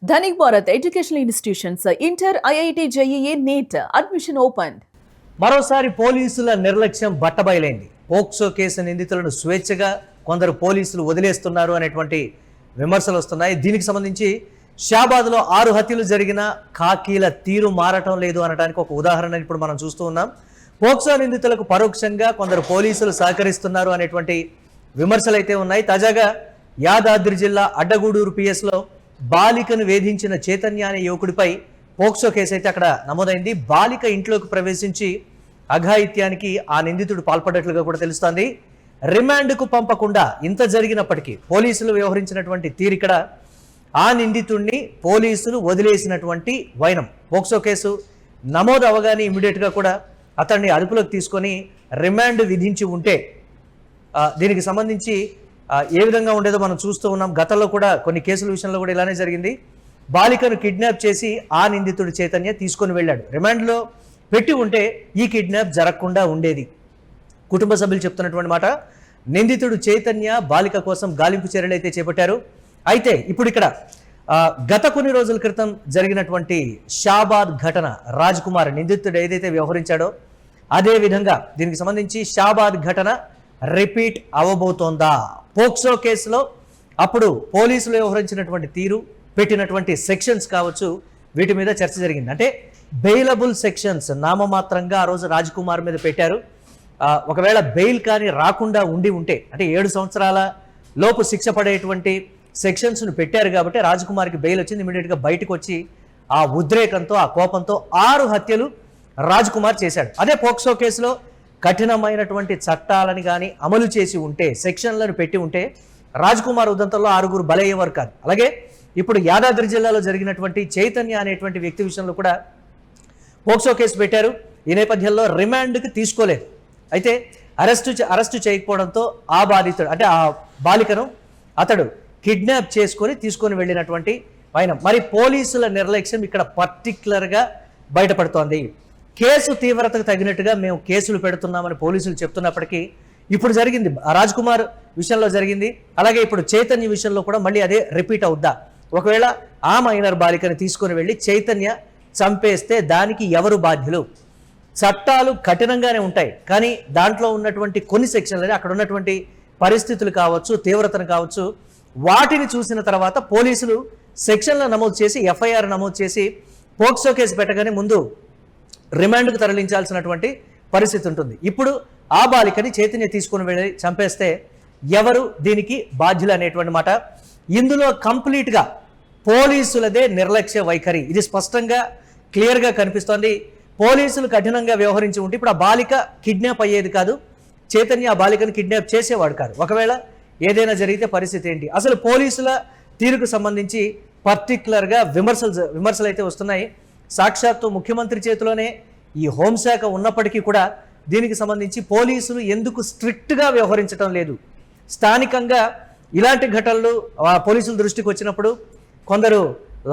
Dhanik Bharat Educational Institutions, Inter, IIT, JEE, NEET, admission opened. మరోసారి పోలీసుల నిర్లక్ష్యం బట్టబయలైంది. POCSO case నిందితులను స్వేచ్ఛగా కొందరు పోలీసులు వదిలేస్తున్నారు అనేటువంటి విమర్శలు వస్తున్నాయి. దీనికి సంబంధించి షాబాద్లో 6 హత్యలు జరిగిన ఖాకీల తీరు మారటం లేదు అనడానికి ఒక ఉదాహరణ ఇప్పుడు మనం చూస్తూ ఉన్నాం. పోక్సో నిందితులకు పరోక్షంగా కొందరు పోలీసులు సహకరిస్తున్నారు అనేటువంటి విమర్శలు అయితే ఉన్నాయి. తాజాగా యాదాద్రి జిల్లా అడ్డగూడూరు పిఎస్లో బాలికను వేధించిన చైతన్య అనే యువకుడిపై పోక్సో కేసు అయితే అక్కడ నమోదైంది. బాలిక ఇంట్లోకి ప్రవేశించి అఘాయిత్యానికి ఆ నిందితుడు పాల్పడ్డట్లుగా కూడా తెలుస్తోంది. రిమాండ్కు పంపకుండా ఇంత జరిగినప్పటికీ పోలీసులు వ్యవహరించినటువంటి తీరిక్కడ ఆ నిందితుడిని పోలీసులు వదిలేసినటువంటి వైనం. పోక్సో కేసు నమోదు అవగానే ఇమీడియట్గా కూడా అతన్ని అదుపులోకి తీసుకొని రిమాండ్ విధించి ఉంటే దీనికి సంబంధించి ఏ విధంగా ఉండేదో మనం చూస్తూ ఉన్నాం. గతంలో కూడా కొన్ని కేసుల విషయంలో కూడా ఇలానే జరిగింది. బాలికను కిడ్నాప్ చేసి ఆ నిందితుడు చైతన్య తీసుకొని వెళ్ళాడు. రిమాండ్లో పెట్టి ఉంటే ఈ కిడ్నాప్ జరగకుండా ఉండేది. కుటుంబ సభ్యులు చెప్తున్నటువంటి మాట, నిందితుడు చైతన్య బాలిక కోసం గాలింపు చర్యలు అయితే చేపట్టారు. అయితే ఇప్పుడు ఇక్కడ గత కొన్ని రోజుల క్రితం జరిగినటువంటి షాబాద్ ఘటన, రాజ్ కుమార్ నిందితుడు ఏదైతే వ్యవహరించాడో అదే విధంగా దీనికి సంబంధించి షాబాద్ ఘటన రిపీట్ అవ్వబోతోందా? పోక్సో కేసులో అప్పుడు పోలీసులు వ్యవహరించినటువంటి తీరు, పెట్టినటువంటి సెక్షన్స్ కావచ్చు, వీటి మీద చర్చ జరిగింది. అంటే బెయిలబుల్ సెక్షన్స్ నామమాత్రంగా ఆ రోజు రాజ్ కుమార్ మీద పెట్టారు. ఒకవేళ బెయిల్ కానీ రాకుండా ఉండి ఉంటే, అంటే 7 సంవత్సరాల లోపు శిక్ష పడేటువంటి సెక్షన్స్ను పెట్టారు కాబట్టి రాజ్ కుమార్కి బెయిల్ వచ్చింది. ఇమీడియట్గా బయటకు వచ్చి ఆ ఉద్రేకంతో, ఆ కోపంతో 6 హత్యలు రాజ్ కుమార్ చేశాడు. అదే పోక్సో కేసులో కఠినమైనటువంటి చట్టాలని కానీ అమలు చేసి ఉంటే, సెక్షన్లను పెట్టి ఉంటే రాజ్ కుమార్ ఉదంతంలో 6 బలయ్యేవారు కాదు. అలాగే ఇప్పుడు యాదాద్రి జిల్లాలో జరిగినటువంటి చైతన్య అనేటువంటి వ్యక్తి విషయంలో కూడా పోక్సో కేసు పెట్టారు. ఈ నేపథ్యంలో రిమాండ్కి తీసుకోలేదు. అయితే అరెస్టు చేయకపోవడంతో ఆ బాధితుడు, అంటే ఆ బాలికను అతడు కిడ్నాప్ తీసుకొని వెళ్ళినటువంటి వైనం. మరి పోలీసుల నిర్లక్ష్యం ఇక్కడ పర్టికులర్గా బయటపడుతోంది. కేసు తీవ్రతకు తగినట్టుగా మేము కేసులు పెడుతున్నామని పోలీసులు చెప్తున్నప్పటికీ ఇప్పుడు జరిగింది రాజ్ కుమార్ విషయంలో జరిగింది, అలాగే ఇప్పుడు చైతన్య విషయంలో కూడా మళ్ళీ అదే రిపీట్ అవుద్దా? ఒకవేళ ఆ మైనర్ బాలికని తీసుకొని వెళ్ళి చైతన్య చంపేస్తే దానికి ఎవరు బాధ్యులు? చట్టాలు కఠినంగానే ఉంటాయి, కానీ దాంట్లో ఉన్నటువంటి కొన్ని సెక్షన్లని, అక్కడ ఉన్నటువంటి పరిస్థితులు కావచ్చు, తీవ్రతను కావచ్చు, వాటిని చూసిన తర్వాత పోలీసులు సెక్షన్లు నమోదు చేసి ఎఫ్ఐఆర్ నమోదు చేసి పోక్సో కేసు పెట్టగానే ముందు రిమాండ్కు తరలించాల్సినటువంటి పరిస్థితి ఉంటుంది. ఇప్పుడు ఆ బాలికని చైతన్య తీసుకుని వెళ్ళి చంపేస్తే ఎవరు దీనికి బాధ్యులు అనేటువంటి మాట. ఇందులో కంప్లీట్గా పోలీసులదే నిర్లక్ష్య వైఖరి, ఇది స్పష్టంగా క్లియర్గా కనిపిస్తోంది. పోలీసులు కఠినంగా వ్యవహరించి ఉంటే ఇప్పుడు ఆ బాలిక కిడ్నాప్ అయ్యేది కాదు, చైతన్య ఆ బాలికను కిడ్నాప్ చేసేవాడు కాదు. ఒకవేళ ఏదైనా జరిగితే పరిస్థితి ఏంటి? అసలు పోలీసుల తీరుకు సంబంధించి పర్టికులర్గా విమర్శలు అయితే వస్తున్నాయి. సాక్షాత్తు ముఖ్యమంత్రి చేతిలోనే ఈ హోంశాఖ ఉన్నప్పటికీ కూడా దీనికి సంబంధించి పోలీసులు ఎందుకు స్ట్రిక్ట్గా వ్యవహరించడం లేదు? స్థానికంగా ఇలాంటి ఘటనలు పోలీసుల దృష్టికి వచ్చినప్పుడు కొందరు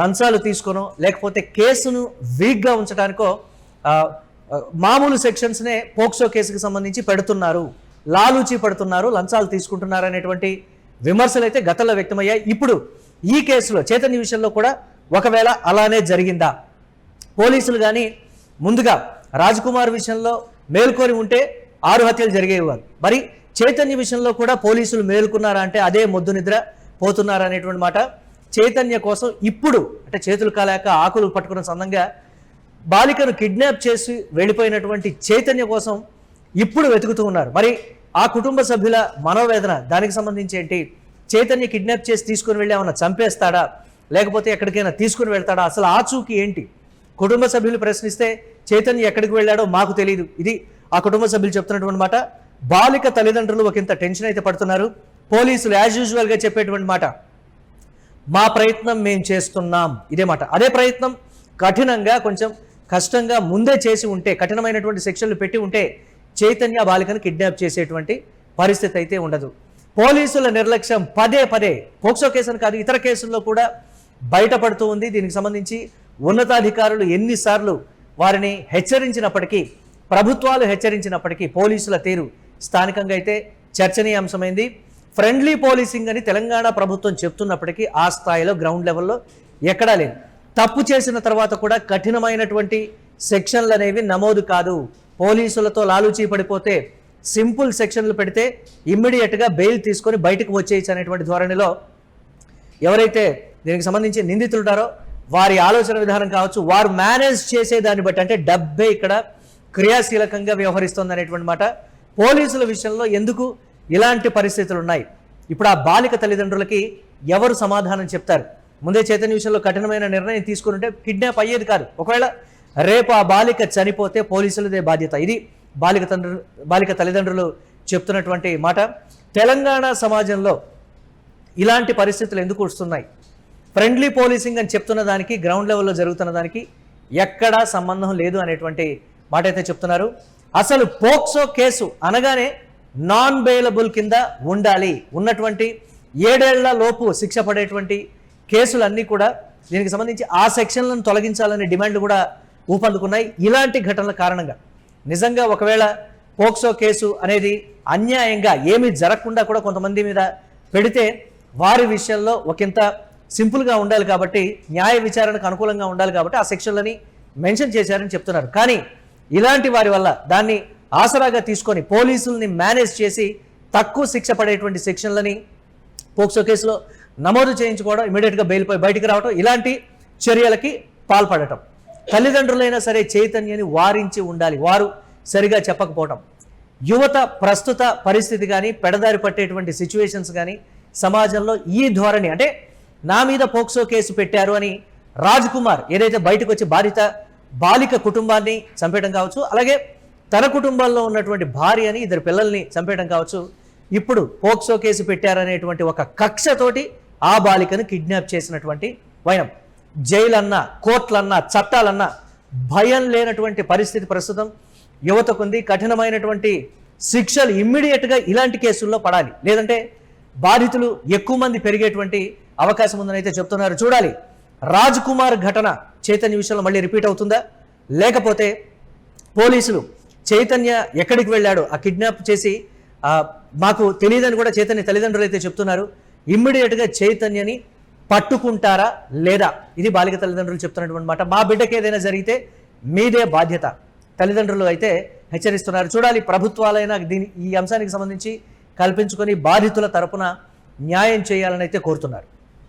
లంచాలు తీసుకోనో, లేకపోతే కేసును వీక్గా ఉంచడానికో మామూలు సెక్షన్స్నే పోక్సో కేసుకు సంబంధించి పెడుతున్నారు, లాలూచి పడుతున్నారు, లంచాలు తీసుకుంటున్నారు అనేటువంటి విమర్శలు అయితే గతంలో వ్యక్తమయ్యాయి. ఇప్పుడు ఈ కేసులో చైతన్య విషయంలో కూడా ఒకవేళ అలానే జరిగిందా? పోలీసులు కానీ ముందుగా రాజ్ కుమార్ విషయంలో మేల్కొని ఉంటే 6 హత్యలు జరిగేవారు. మరి చైతన్య విషయంలో కూడా పోలీసులు మేల్కొన్నారా అంటే అదే మొద్దు నిద్ర పోతున్నారా అనేటువంటి మాట. చైతన్య కోసం ఇప్పుడు, అంటే చేతులు కాలేక ఆకులు పట్టుకున్న సందంగా బాలికను కిడ్నాప్ చేసి వెళ్ళిపోయినటువంటి చైతన్య కోసం ఇప్పుడు వెతుకుతూ ఉన్నారు. మరి ఆ కుటుంబ సభ్యుల మనోవేదన, దానికి సంబంధించి ఏంటి? చైతన్య కిడ్నాప్ చేసి తీసుకుని వెళ్ళి ఏమన్నా చంపేస్తాడా, లేకపోతే ఎక్కడికైనా తీసుకుని వెళ్తాడా? అసలు ఆచూకీ ఏంటి? కుటుంబ సభ్యులు ప్రశ్నిస్తే చైతన్య ఎక్కడికి వెళ్ళాడో మాకు తెలియదు, ఇది ఆ కుటుంబ సభ్యులు చెప్తున్నటువంటి మాట. బాలిక తల్లిదండ్రులు ఒకంత టెన్షన్ అయితే పడుతున్నారు. పోలీసులు యాజ్ యూజువల్గా చెప్పేటువంటి మాట, మా ప్రయత్నం మేము చేస్తున్నాం, ఇదే మాట. అదే ప్రయత్నం కఠినంగా, కొంచెం కష్టంగా ముందే చేసి ఉంటే, కఠినమైనటువంటి సెక్షన్లు పెట్టి ఉంటే చైతన్య బాలికను కిడ్నాప్ చేసేటువంటి పరిస్థితి అయితే ఉండదు. పోలీసుల నిర్లక్ష్యం పదే పోక్సో కేసును కాదు, ఇతర కేసుల్లో కూడా బయటపడుతూ ఉంది. దీనికి సంబంధించి ఉన్నతాధికారులు ఎన్నిసార్లు వారిని హెచ్చరించినప్పటికీ, ప్రభుత్వాలు హెచ్చరించినప్పటికీ పోలీసుల తీరు స్థానికంగా అయితే చర్చనీయాంశమైంది. ఫ్రెండ్లీ పోలీసింగ్ అని తెలంగాణ ప్రభుత్వం చెప్తున్నప్పటికీ ఆ స్థాయిలో గ్రౌండ్ లెవెల్లో ఎక్కడా లేదు. తప్పు చేసిన తర్వాత కూడా కఠినమైనటువంటి సెక్షన్లు అనేవి నమోదు కాదు. పోలీసులతో లాలూచీ పడిపోతే సింపుల్ సెక్షన్లు పెడితే ఇమ్మీడియట్గా బెయిల్ తీసుకొని బయటకు వచ్చేయచ్చు అనేటువంటి ధోరణిలో ఎవరైతే దీనికి సంబంధించి నిందితులు ఉంటారో వారి ఆలోచన విధానం కావచ్చు, వారు మేనేజ్ చేసే దాన్ని బట్టి, అంటే డబ్బే ఇక్కడ క్రియాశీలకంగా వ్యవహరిస్తుంది అనేటువంటి మాట. పోలీసుల విషయంలో ఎందుకు ఇలాంటి పరిస్థితులు ఉన్నాయి? ఇప్పుడు ఆ బాలిక తల్లిదండ్రులకి ఎవరు సమాధానం చెప్తారు? ముందే చైతన్య విషయంలో కఠినమైన నిర్ణయం తీసుకుంటే కిడ్నాప్ అయ్యేది కాదు. ఒకవేళ రేపు ఆ బాలిక చనిపోతే పోలీసులదే బాధ్యత. ఇది బాలిక తల్లిదండ్రులు చెప్తున్నటువంటి మాట. తెలంగాణ సమాజంలో ఇలాంటి పరిస్థితులు ఎందుకు వస్తున్నాయి? ఫ్రెండ్లీ పోలీసింగ్ అని చెప్తున్న దానికి గ్రౌండ్ లెవెల్లో జరుగుతున్న దానికి ఎక్కడా సంబంధం లేదు అనేటువంటి మాట అయితే చెప్తున్నారు. అసలు పోక్సో కేసు అనగానే నాన్ బెయిలబుల్ కింద ఉండాలి. ఉన్నటువంటి 7 ఏళ్ల లోపు శిక్ష పడేటువంటి కేసులన్నీ కూడా దీనికి సంబంధించి ఆ సెక్షన్లను తొలగించాలనే డిమాండ్లు కూడా ఊపందుకున్నాయి. ఇలాంటి ఘటనల కారణంగా నిజంగా ఒకవేళ పోక్సో కేసు అనేది అన్యాయంగా ఏమీ జరగకుండా కూడా కొంతమంది మీద పెడితే వారి విషయంలో ఒకంత సింపుల్గా ఉండాలి కాబట్టి, న్యాయ విచారణకు అనుకూలంగా ఉండాలి కాబట్టి ఆ సెక్షన్లని మెన్షన్ చేశారని చెప్తున్నారు. కానీ ఇలాంటి వారి వల్ల దాన్ని ఆసరాగా తీసుకొని పోలీసుల్ని మేనేజ్ చేసి తక్కువ శిక్ష పడేటువంటి సెక్షన్లని పోక్సో కేసులో నమోదు చేయించుకోవడం, ఇమీడియట్గా బెయిల్పై బయటికి రావడం, ఇలాంటి చర్యలకి పాల్పడటం. తల్లిదండ్రులైనా సరే చైతన్యాన్ని వారించి ఉండాలి, వారు సరిగా చెప్పకపోవటం. యువత ప్రస్తుత పరిస్థితి కానీ, పెడదారి పట్టేటువంటి సిచ్యువేషన్స్ కానీ సమాజంలో ఈ ధోరణి, అంటే నా మీద పోక్సో కేసు పెట్టారు అని రాజ్ కుమార్ ఏదైతే బయటకు వచ్చి బాలిక కుటుంబాన్ని చంపేయడం కావచ్చు, అలాగే తన కుటుంబంలో ఉన్నటువంటి భార్యని, 2 పిల్లల్ని చంపేయడం కావచ్చు, ఇప్పుడు పోక్సో కేసు పెట్టారనేటువంటి ఒక కక్షతోటి ఆ బాలికను కిడ్నాప్ చేసినటువంటి వైనం. జైలన్నా, కోర్టులన్నా, చట్టాలన్నా భయం లేనటువంటి పరిస్థితి ప్రస్తుతం యువతకుంది. కఠినమైనటువంటి శిక్షలు ఇమ్మీడియట్గా ఇలాంటి కేసుల్లో పడాలి, లేదంటే బాధితులు ఎక్కువ మంది పెరిగేటువంటి అవకాశం ఉందని అయితే చెప్తున్నారు. చూడాలి రాజ్ కుమార్ ఘటన చైతన్య విషయంలో మళ్ళీ రిపీట్ అవుతుందా, లేకపోతే పోలీసులు చైతన్య ఎక్కడికి వెళ్ళాడు ఆ కిడ్నాప్ చేసి మాకు తెలియదని కూడా చైతన్య తల్లిదండ్రులు అయితే చెప్తున్నారు. ఇమ్మీడియట్గా చైతన్యని పట్టుకుంటారా లేదా? ఇది బాలిక తల్లిదండ్రులు చెప్తున్నటువంటి మాట. మా బిడ్డకి ఏదైనా జరిగితే మీదే బాధ్యత తల్లిదండ్రులు అయితే హెచ్చరిస్తున్నారు. చూడాలి ప్రభుత్వాలైనా ఈ అంశానికి సంబంధించి కల్పించుకొని బాధితుల తరపున న్యాయం చేయాలని అయితే కోరుతున్నారు.